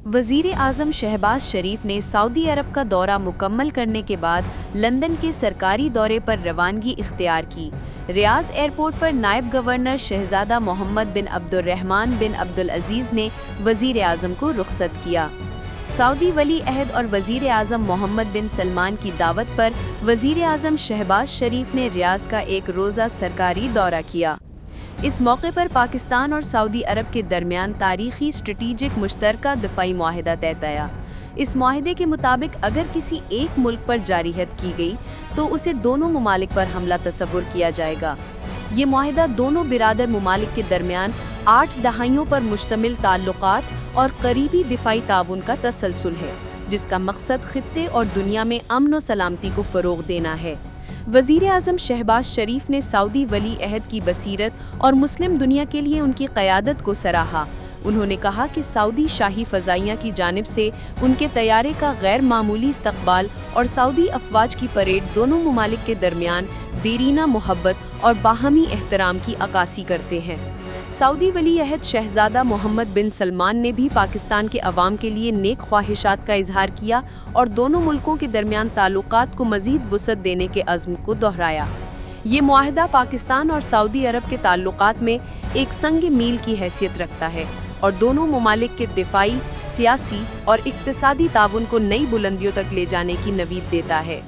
वज़ीर आज़म शहबाज शरीफ ने सऊदी अरब का दौरा मुकम्मल करने के बाद लंदन के सरकारी दौरे पर रवानगी इख्तियार की। रियाज एयरपोर्ट पर नायब गवर्नर शहजादा मोहम्मद बिन अब्दुर्रहमान बिन अब्दुल अजीज़ ने वज़ीर आज़म को रुख़सत किया। सऊदी वली अहद और वज़ीर आज़म मोहम्मद बिन सलमान की दावत पर वज़ीर आज़म शहबाज शरीफ ने रियाज का एक रोज़ा सरकारी दौरा किया। इस मौके पर पाकिस्तान और सऊदी अरब के दरमियान तारीखी स्ट्रेटेजिक मुश्तरका दफ़ाई मुआहिदा तय किया। इस मुआहिदे के मुताबिक अगर किसी एक मुल्क पर जारिहत की गई तो उसे दोनों ममालिक पर हमला तस्वुर किया जाएगा। ये मुआहिदा दोनों बिरादर ममालिक के दरमियान 8 दहाइयों पर मुश्तमिल ताल्लुकात और करीबी दिफाई ताउन का तसलसल है, जिसका मकसद खित्ते और दुनिया में अमन व सलामती को फ़रोग़ देना है। वज़ीर आज़म शहबाज शरीफ ने सऊदी वली अहद की बसीरत और मुस्लिम दुनिया के लिए उनकी क़यादत को सराहा। उन्होंने कहा कि सऊदी शाही फ़ज़ाइया की जानिब से उनके तैयारे का गैर मामूली इस्तक़बाल और सऊदी अफ़वाज की परेड दोनों ममालिक के दरमियान देरीना मोहब्बत और बाहमी एहतराम की अक्कासी करते हैं। सऊदी वली अहद शहजादा मोहम्मद बिन सलमान ने भी पाकिस्तान के अवाम के लिए नेक ख्वाहिशात का इजहार किया और दोनों मुल्कों के दरमियान ताल्लुकात को मज़ीद वुसअत देने के अज़्म को दोहराया। ये मुआहिदा पाकिस्तान और सऊदी अरब के ताल्लुकात में एक संग मील की हैसियत रखता है और दोनों ममालिक के दिफाई, सियासी और इक़्तिसादी ताउन को नई बुलंदियों तक ले जाने की नवीद देता है।